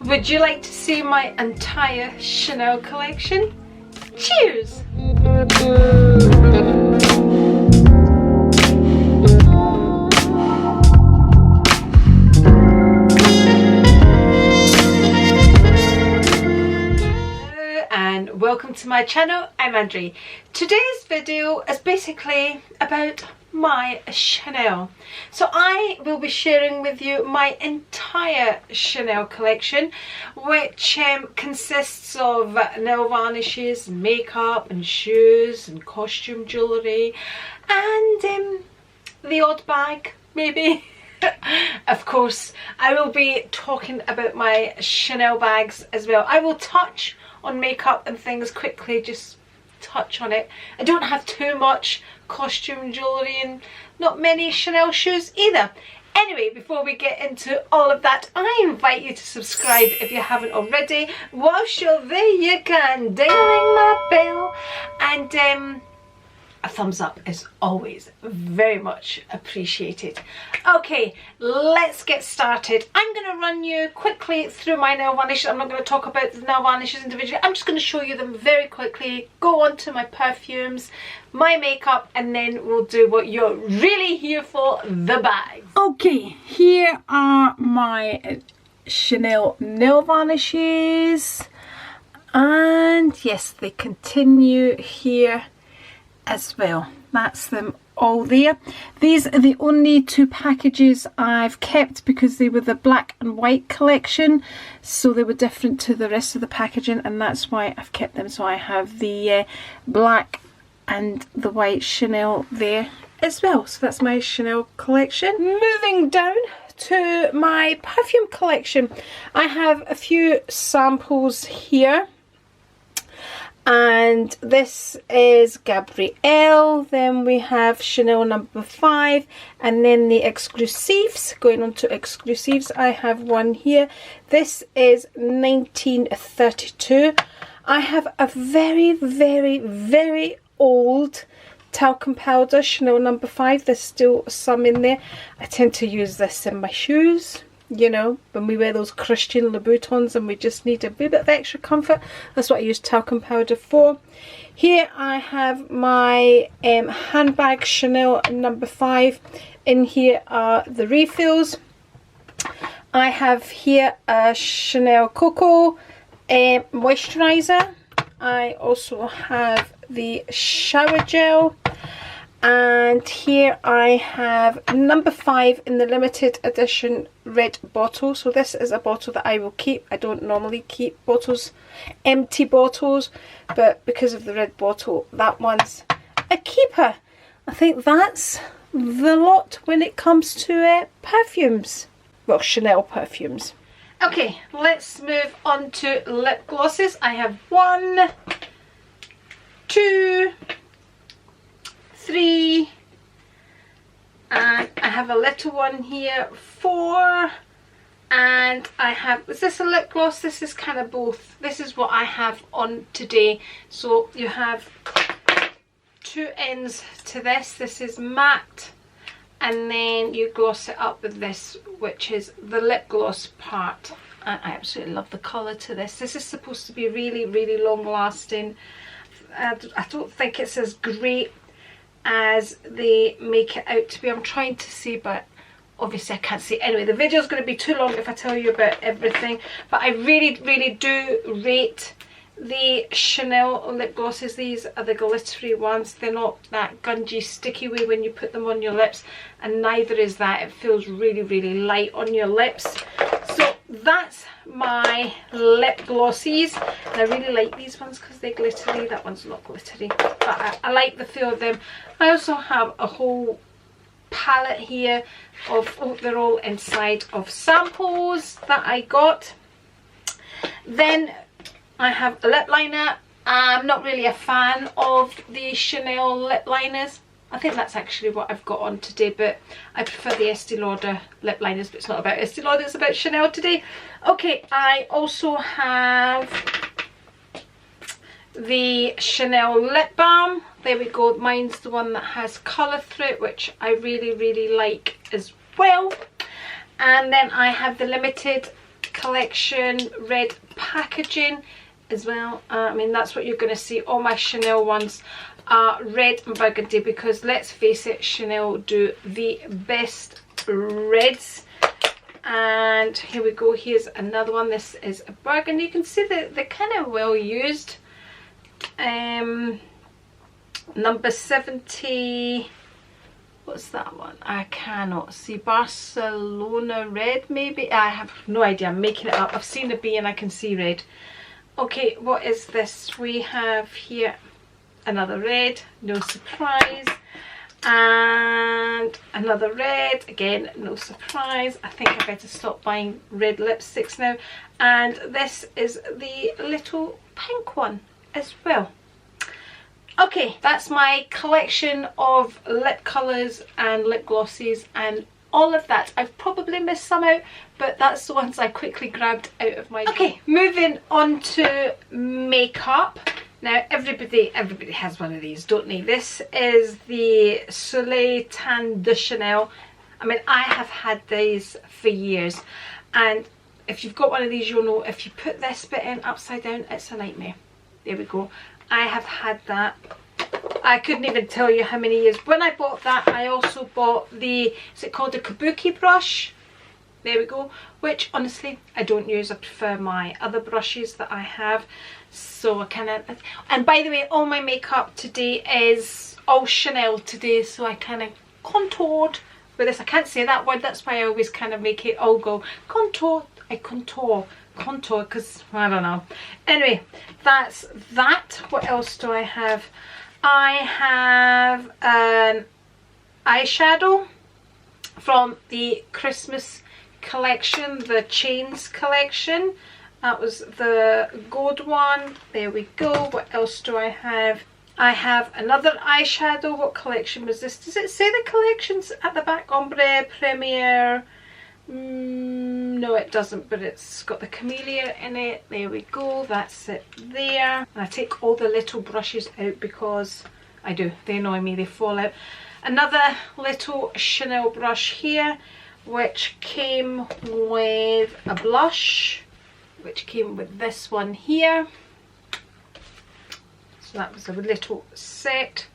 Would you like to see my entire Chanel collection? Cheers! And welcome to my channel. I'm Andri. Today's video is basically about my Chanel. So I will be sharing with you my entire Chanel collection, which consists of nail varnishes, makeup and shoes and costume jewellery and the odd bag maybe. Of course I will be talking about my Chanel bags as well. I will touch on makeup and things quickly, just touch on it. I don't have too much costume jewellery and not many Chanel shoes either. Anyway, before we get into all of that, I invite you to subscribe if you haven't already. Whilst you're there, you can ding my bell, and a thumbs up is always very much appreciated. Okay, let's get started. I'm going to run you quickly through my nail varnishes. I'm not going to talk about the nail varnishes individually. I'm just going to show you them very quickly, go on to my perfumes, my makeup, and then we'll do what you're really here for, the bags. Okay, here are my Chanel nail varnishes, and yes, they continue here as well. That's them all there. These are the only two packages I've kept because they were the black and white collection, so they were different to the rest of the packaging, and that's why I've kept them. So I have the black and the white Chanel there as well. So that's my Chanel collection. Moving down to my perfume collection, I have a few samples here. And this is Gabrielle, then we have Chanel number 5, and then the exclusives. Going on to exclusives, I have one here. This is 1932. I have a very, very, very old talcum powder, Chanel number 5. There's still some in there. I tend to use this in my shoes. You know, when we wear those Christian Louboutins and we just need a wee bit of extra comfort, that's what I use talcum powder for. Here I have my handbag, Chanel number 5. In here are the refills. I have here a Chanel COCO moisturiser. I also have the shower gel. And here I have number 5 in the limited edition red bottle. So this is a bottle that I will keep. I don't normally keep bottles, empty bottles, but because of the red bottle, that one's a keeper. I think that's the lot when it comes to perfumes. Well, Chanel perfumes. Okay, let's move on to lip glosses. I have 1, 2, 3, and I have a little one here, 4, and I have, is this a lip gloss? This is kind of both. This is what I have on today. So you have two ends to this. This is matte, and then you gloss it up with this, which is the lip gloss part. And I absolutely love the colour to this. This is supposed to be really, really long lasting. I don't think it's as great as they make it out to be. I'm trying to see, but obviously I can't see. Anyway, the video is going to be too long if I tell you about everything, but I really, really do rate the Chanel lip glosses. These are the glittery ones. They're not that gungy, sticky way when you put them on your lips, and neither is that. It feels really, really light on your lips. So that's my lip glossies, and I really like these ones because they're glittery. That one's not glittery, but I like the feel of them. I also have a whole palette here of, oh, they're all inside of samples that I got. Then I have a lip liner. I'm not really a fan of the Chanel lip liners. I think that's actually what I've got on today, but I prefer the Estee Lauder lip liners, but it's not about Estee Lauder, it's about Chanel today. Okay, I also have the Chanel lip balm. There we go. Mine's the one that has colour through it, which I really, really like as well. And then I have the limited collection red packaging as well. I mean, that's what you're going to see. All my Chanel ones are red and burgundy because, let's face it, Chanel do the best reds. And here we go, here's another one. This is a burgundy. You can see that they're kind of well used. Number 70, what's that one? I cannot see. Barcelona red, maybe? I have no idea, I'm making it up. I've seen a B and I can see red. Okay, what is this? We have here another red, no surprise. And another red, again, no surprise. I think I better stop buying red lipsticks now. And this is the little pink one as well. Okay, that's my collection of lip colours and lip glosses and all of that. I've probably missed some out, but that's the ones I quickly grabbed out of my... Okay, moving on to makeup. Now everybody has one of these, don't they? This is the Soleil Tan de Chanel. I mean, I have had these for years, and if you've got one of these, you'll know if you put this bit in upside down, it's a nightmare. There we go. I have had that. I couldn't even tell you how many years. When I bought that, I also bought the, is it called a kabuki brush? There we go. Which honestly I don't use. I prefer my other brushes that I have. So I kind of, and by the way, all my makeup today is all Chanel today. So I kind of contoured with this. I can't say that word. That's why I always kind of make it all go contour. I contour because I don't know. Anyway, that's that. What else do I have? I have an eyeshadow from the Christmas collection, the Chains collection. That was the gold one. There we go. What else do I have? I have another eyeshadow. What collection was this? Does it say the collections at the back? Ombre, Premier. No, it doesn't, but it's got the Camellia in it. There we go. That's it there. And I take all the little brushes out because I do. They annoy me. They fall out. Another little Chanel brush here, which came with a blush, which came with this one here. So that was a little set.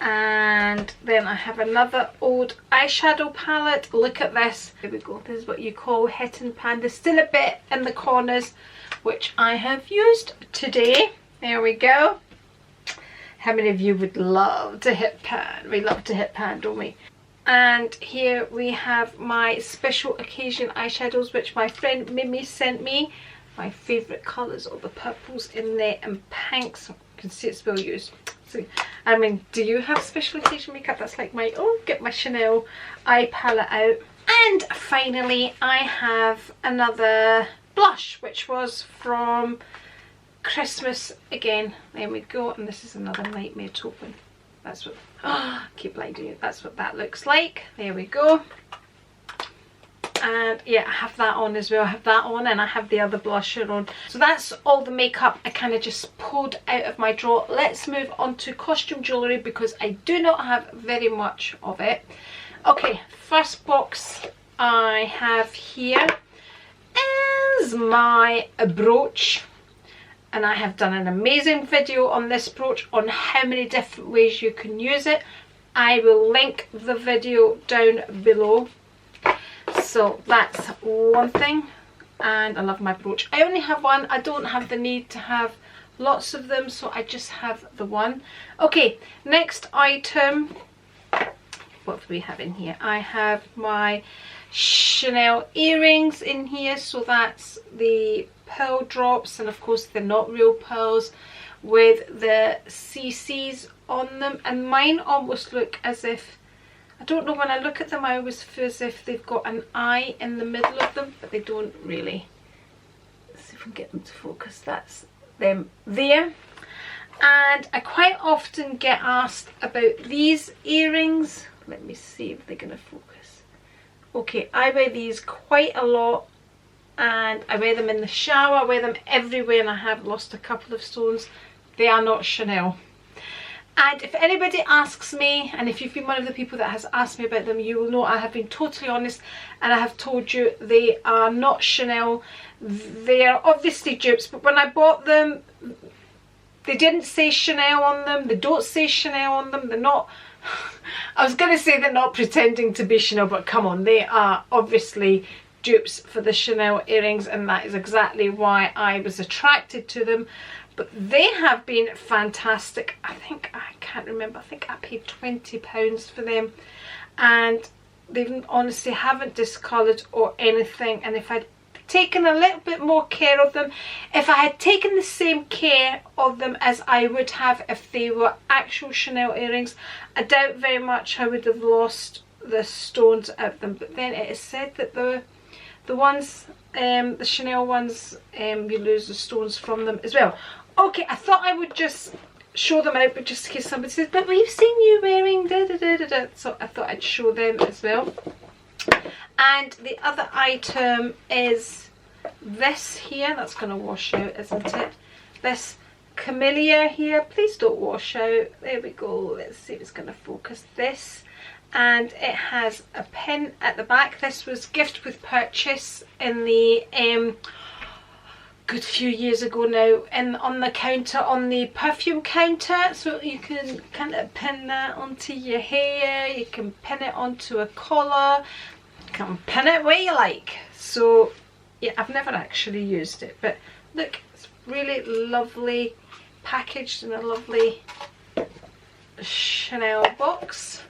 And then I have another old eyeshadow palette. Look at this. There we go. This is what you call hit and pan. There's still a bit in the corners, which I have used today. There we go. How many of you would love to hit pan? We love to hit pan, don't we? And here we have my special occasion eyeshadows, which my friend Mimi sent me. My favourite colours, all the purples in there and pinks. You can see it's well used. So, I mean, do you have special occasion makeup? That's like my, oh, get my Chanel eye palette out. And finally, I have another blush, which was from Christmas again. There we go. And this is another Nightmare to open. That's what, oh, keep blinding you. That's what that looks like. There we go. And yeah, I have that on as well. I have that on and I have the other blusher on. So that's all the makeup I kind of just pulled out of my drawer. Let's move on to costume jewellery because I do not have very much of it. Okay, first box I have here is my brooch. And I have done an amazing video on this brooch on how many different ways you can use it. I will link the video down below. So that's one thing, and I love my brooch. I only have one. I don't have the need to have lots of them, so I just have the one. Okay, next item. What do we have in here? I have my Chanel earrings in here. So that's the pearl drops, and of course they're not real pearls, with the CCs on them. And mine almost look as if, I don't know, when I look at them I always feel as if they've got an eye in the middle of them, but they don't really. Let's see if we can get them to focus. That's them there. And I quite often get asked about these earrings. Let me see if they're going to focus. Okay, I wear these quite a lot, and I wear them in the shower, I wear them everywhere, and I have lost a couple of stones. They are not Chanel. And if anybody asks me, and if you've been one of the people that has asked me about them, you will know I have been totally honest, and I have told you they are not Chanel. They are obviously dupes, but when I bought them, they didn't say Chanel on them. They don't say Chanel on them. They're not, I was going to say they're not pretending to be Chanel, but come on, they are obviously dupes for the Chanel earrings, and that is exactly why I was attracted to them. But they have been fantastic. I can't remember, I think I paid £20 for them, and they honestly haven't discoloured or anything. And if I'd taken a little bit more care of them, if I had taken the same care of them as I would have if they were actual Chanel earrings, I doubt very much I would have lost the stones out of them. But then it is said that the ones, the Chanel ones, you lose the stones from them as well. Okay, I thought I would just show them out, but just in case somebody says, but we've seen you wearing da da da da da, so I thought I'd show them as well. And the other item is this here. That's going to wash out, isn't it? This camellia here. Please don't wash out. There we go. Let's see if it's going to focus. This, and it has a pin at the back. This was gift with purchase in the good few years ago now, and on the counter, on the perfume counter, so you can kind of pin that onto your hair, you can pin it onto a collar, you can pin it where you like. So yeah, I've never actually used it, but look, it's really lovely, packaged in a lovely Chanel box.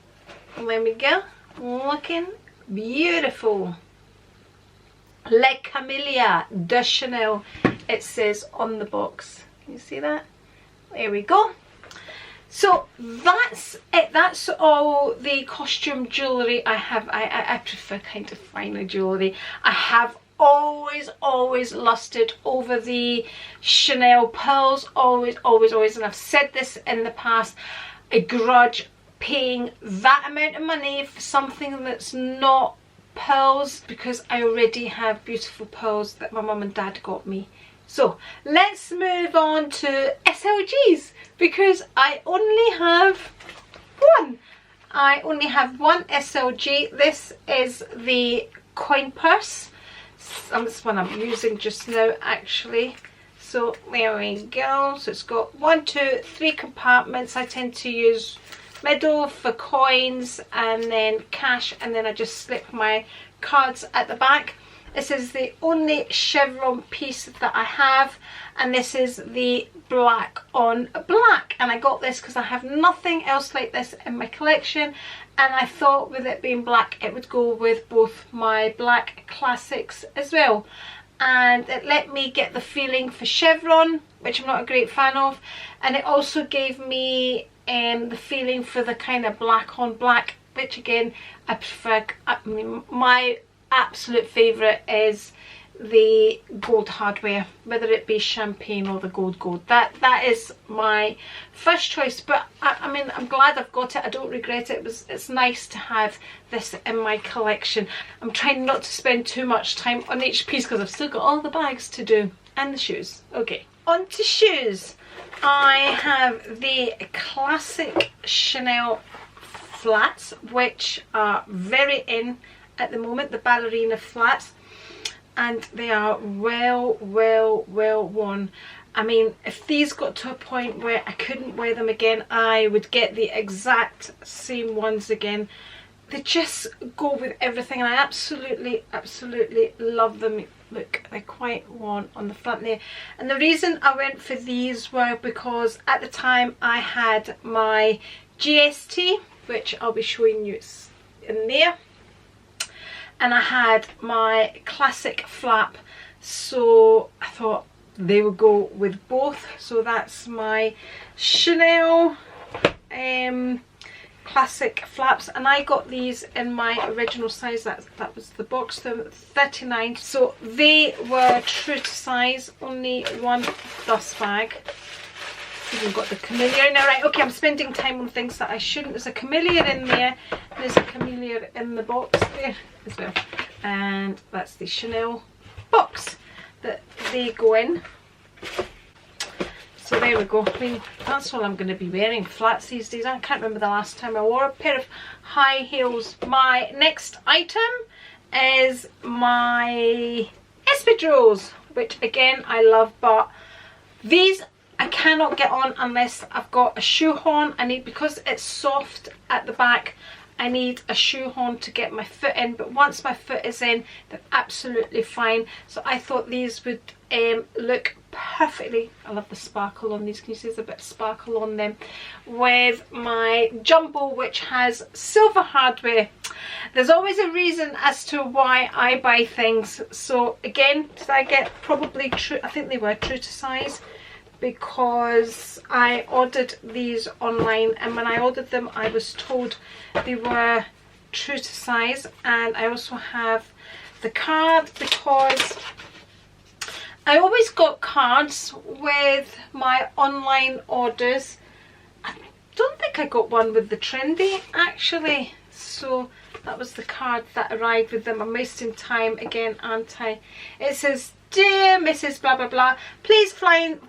There we go, looking beautiful. Le Camellia de Chanel, it says on the box. Can you see that? There we go. So that's it. That's all the costume jewellery I have. I prefer kind of finer jewellery. I have always lusted over the Chanel pearls. Always. And I've said this in the past. I grudge paying that amount of money for something that's not pearls, because I already have beautiful pearls that my mum and dad got me. So let's move on to SLGs, because I only have one. I only have one SLG. This is the coin purse. This one I'm using just now actually. So there we go. So it's got 1, 2, 3 compartments. I tend to use middle for coins and then cash, and then I just slip my cards at the back. This is the only chevron piece that I have, and this is the black on black, and I got this because I have nothing else like this in my collection, and I thought with it being black it would go with both my black classics as well, and it let me get the feeling for chevron, which I'm not a great fan of, and it also gave me the feeling for the kind of black on black, which again I prefer. I mean, my absolute favourite is the gold hardware, whether it be champagne or the gold. That is my first choice, but I mean, I'm glad I've got it. I don't regret it. It's nice to have this in my collection. I'm trying not to spend too much time on each piece because I've still got all the bags to do and the shoes. Okay, on to shoes. I have the classic Chanel flats, which are very in at the moment, the ballerina flats, and they are well worn. I mean, if these got to a point where I couldn't wear them again, I would get the exact same ones again. They just go with everything, and I absolutely love them. Look, they're quite worn on the front there, and the reason I went for these were because at the time I had my GST, which I'll be showing you in there, and I had my classic flap, so I thought they would go with both. So that's my Chanel classic flaps, and I got these in my original size. That was the box, the 39, so they were true to size. Only one dust bag. Even got the camellia in there. Right, okay, I'm spending time on things that I shouldn't. There's a camellia in there, there's a camellia in the box there as well, and that's the Chanel box that they go in. So there we go. I mean, that's all I'm going to be wearing, flats these days. I can't remember the last time I wore a pair of high heels. My next item is my espadrilles, which again I love, but these I cannot get on unless I've got a shoehorn. I need, because it's soft at the back, I need a shoehorn to get my foot in, but once my foot is in, they're absolutely fine. So I thought these would look perfectly. I love the sparkle on these. Can you see there's a bit of sparkle on them? With my jumbo, which has silver hardware. There's always a reason as to why I buy things. So again, did I get probably true? I think they were true to size, because I ordered these online, and when I ordered them I was told they were true to size. And I also have the card, because I always got cards with my online orders. I don't think I got one with the trendy actually, so that was the card that arrived with them. I'm wasting time again, aren't I? It says, "Dear Mrs. blah blah blah, please find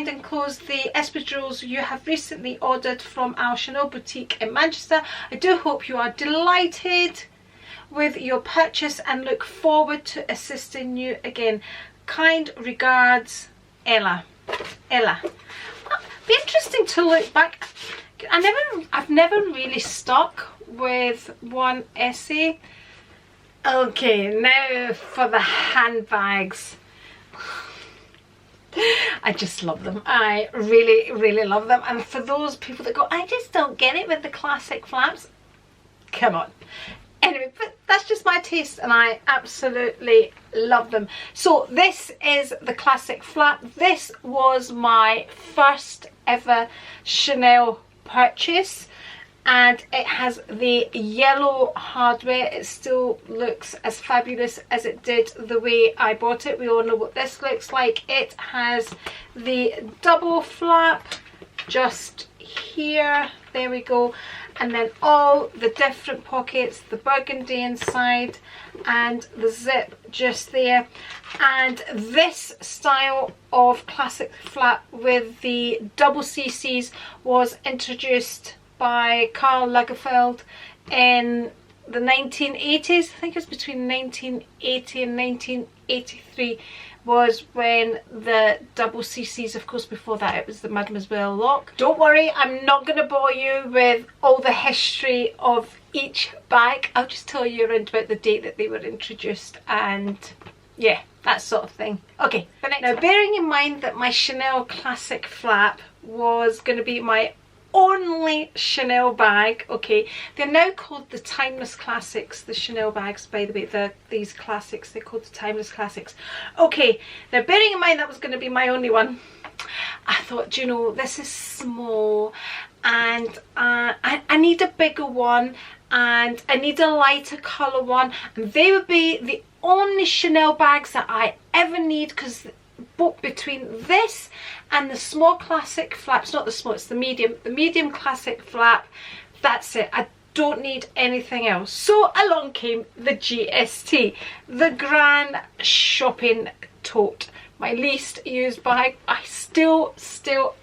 and close the espadrilles you have recently ordered from our Chanel boutique in Manchester. I do hope you are delighted with your purchase and look forward to assisting you again. Kind regards, Ella." Ella. Be interesting to look back. I've never really stuck with one essay. Okay, now for the handbags. I just love them. I really love them. And for those people that go, "I just don't get it with the classic flaps," come on. Anyway, but that's just my taste, and I absolutely love them. So this is the classic flap. This was my first ever Chanel purchase, and it has the yellow hardware. It still looks as fabulous as it did the way I bought it. We all know what this looks like. It has the double flap just here, there we go, and then all the different pockets, the burgundy inside and the zip just there. And this style of classic flap with the double CCs was introduced by Karl Lagerfeld in the 1980s. I think it was between 1980 and 1983 was when the double CCs, of course before that it was the Mademoiselle lock. Don't worry, I'm not going to bore you with all the history of each bag. I'll just tell you around about the date that they were introduced, and yeah, that sort of thing. Okay, now bearing in mind that my Chanel classic flap was going to be my only Chanel bag, okay, they're now called the Timeless Classics, the Chanel bags, by the way. These classics, they're called the Timeless Classics. Okay, now bearing in mind that was going to be my only one, I thought, you know, this is small, and I need a bigger one, and I need a lighter colour one, and they would be the only Chanel bags that I ever need, because both between this and the small classic flaps, not the small, it's the medium classic flap, that's it. I don't need anything else. So along came the GST, the Grand Shopping Tote, my least used bag. I still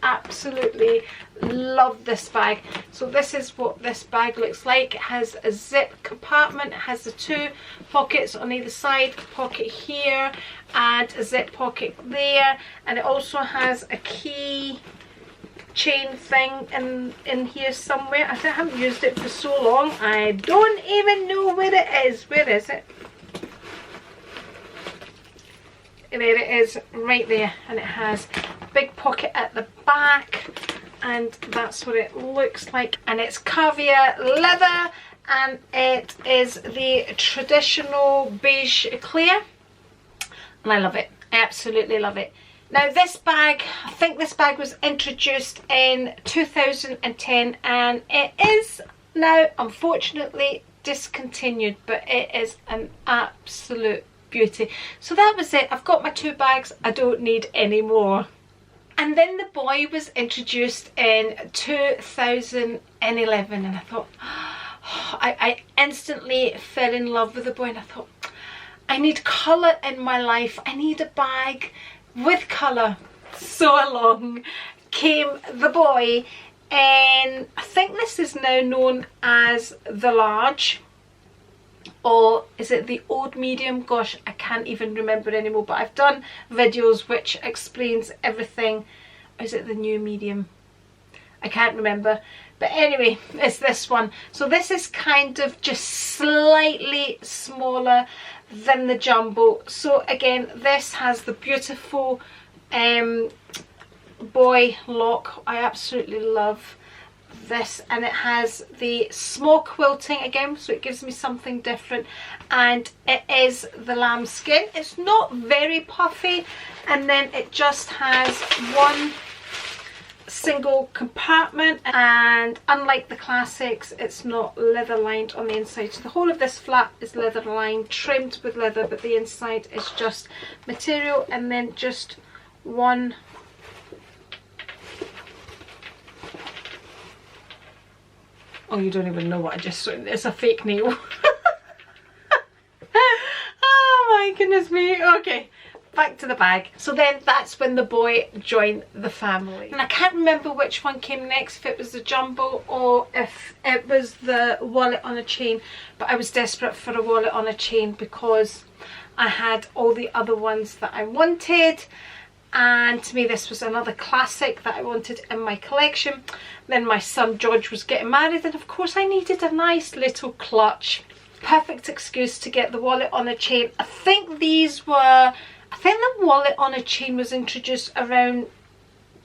absolutely love this bag. So this is what this bag looks like. It has a zip compartment, it has the two pockets on either side, pocket here and a zip pocket there, and it also has a key chain thing in here somewhere. I haven't used it for so long, I don't even know where it is. Where is it? There it is, right there, and it has a big pocket at the back, and that's what it looks like. And it's caviar leather, and it is the traditional beige eclair, and I love it. I absolutely love it. Now this bag, I think this bag was introduced in 2010, and it is now unfortunately discontinued, but it is an absolute beauty. So that was it. I've got my two bags, I don't need any more. And then the boy was introduced in 2011, and I thought, I instantly fell in love with the boy, and I thought, I need colour in my life. I need a bag with colour. so along came the boy, and I think this is now known as the large, or is it the old medium? Gosh, I can't even remember anymore, but I've done videos which explains everything. Is it the new medium? I can't remember, but anyway, it's this one. So this is kind of just slightly smaller than the jumbo. So again, this has the beautiful boy lock. I absolutely love this, and it has the small quilting again, so it gives me something different, and it is the lamb skin. It's not very puffy, and then it just has one single compartment, and unlike the classics, it's not leather lined on the inside. So the whole of this flap is leather lined, trimmed with leather, but the inside is just material, and then just one oh, you don't even know what I just saw. It's a fake nail. Oh my goodness me. Okay, back to the bag. So then that's when the boy joined the family. And I can't remember which one came next, if it was the jumbo or if it was the wallet on a chain. But I was desperate for a wallet on a chain because I had all the other ones that I wanted. And to me, this was another classic that I wanted in my collection. Then my son George was getting married, and of course I needed a nice little clutch. Perfect excuse to get the wallet on a chain. I think these were, I think the wallet on a chain was introduced around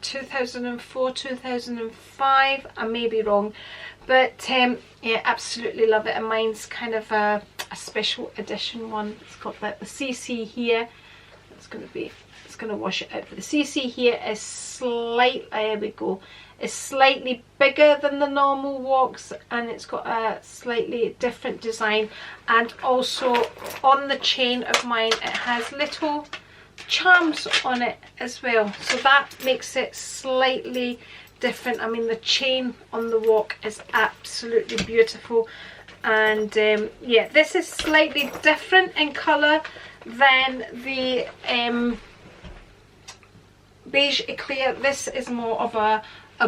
2004, 2005. I may be wrong, but yeah, absolutely love it. And mine's kind of a special edition one. It's got the CC here. It's going to wash it out, but the CC here is slightly, there we go, is slightly bigger than the normal walks, and it's got a slightly different design. And also on the chain of mine, it has little charms on it as well, so that makes it slightly different. I mean, the chain on the walk is absolutely beautiful, and yeah, this is slightly different in colour than the beige eclair. This is more of a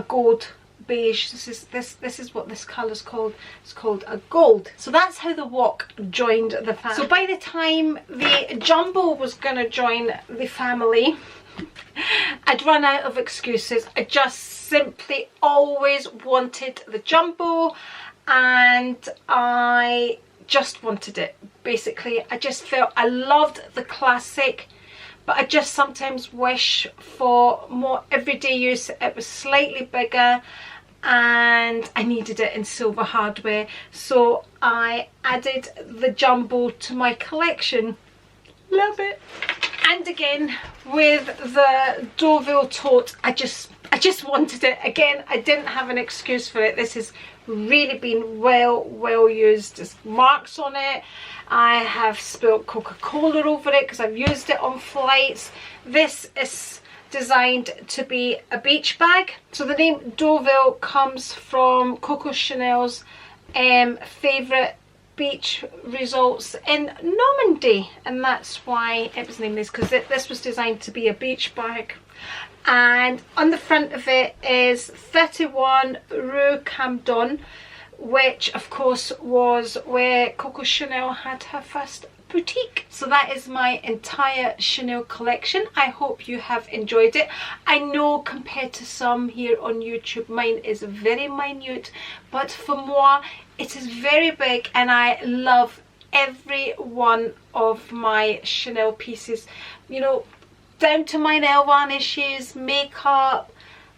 gold beige. This is what this colour is called. It's called a gold. So that's how the walk joined the family. So by the time the jumbo was going to join the family, I'd run out of excuses. I just simply always wanted the jumbo, and I just wanted it. Basically, I just felt I loved the classic, but I just sometimes wish for more everyday use. It was slightly bigger and I needed it in silver hardware, so I added the jumbo to my collection. Love it. And again, with the Deauville tote, I just wanted it. Again, I didn't have an excuse for it. This has really been well used. There's marks on it. I have spilled Coca-Cola over it because I've used it on flights. This is designed to be a beach bag. So the name Deauville comes from Coco Chanel's favourite beach resorts in Normandy, and that's why it was named this, because this was designed to be a beach bag. And on the front of it is 31 Rue Camden, which of course was where Coco Chanel had her first boutique. So that is my entire Chanel collection. I hope you have enjoyed it. I know compared to some here on YouTube, mine is very minute, but for moi it is very big, and I love every one of my Chanel pieces, you know, down to my nail varnishes, makeup,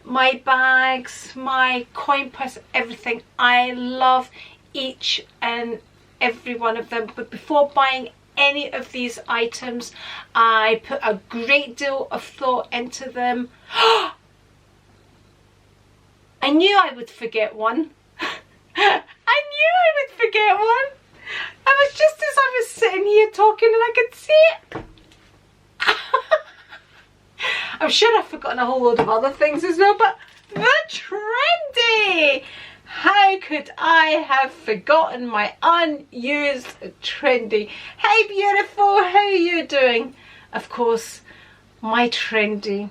my bags, my coin purse, everything. I love each and every one of them. But before buying any of these items, I put a great deal of thought into them. I knew I would forget one. I knew I would forget one. I was just as I was sitting here talking and I could see it. I'm sure I've forgotten a whole load of other things as well, but the trendy! How could I have forgotten my unused trendy? Hey beautiful, how are you doing? Of course, my trendy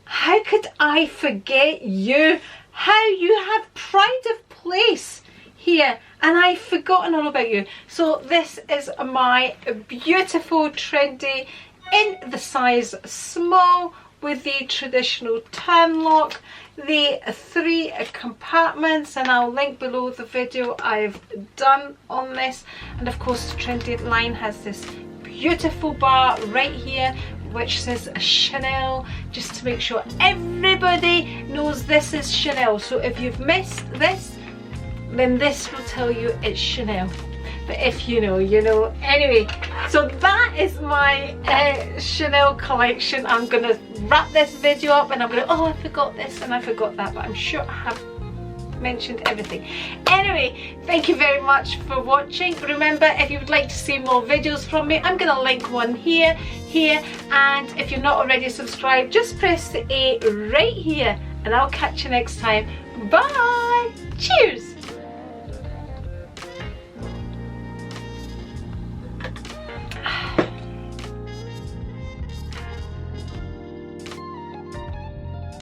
how could I forget you? How you have pride of place here, and I've forgotten all about you. So this is my beautiful trendy in the size small with the traditional turn lock, the 3 compartments, and I'll link below the video I've done on this. And of course the trendy line has this beautiful bar right here which says Chanel, just to make sure everybody knows this is Chanel. So if you've missed this, then this will tell you it's Chanel. But if you know, you know. Anyway, so that is my Chanel collection. I'm gonna wrap this video up and I'm gonna, oh, I forgot this and I forgot that, but I'm sure I have mentioned everything. Anyway, thank you very much for watching. Remember, if you would like to see more videos from me, I'm gonna link one here, and if you're not already subscribed, just press the A right here, and I'll catch you next time. Bye! Cheers!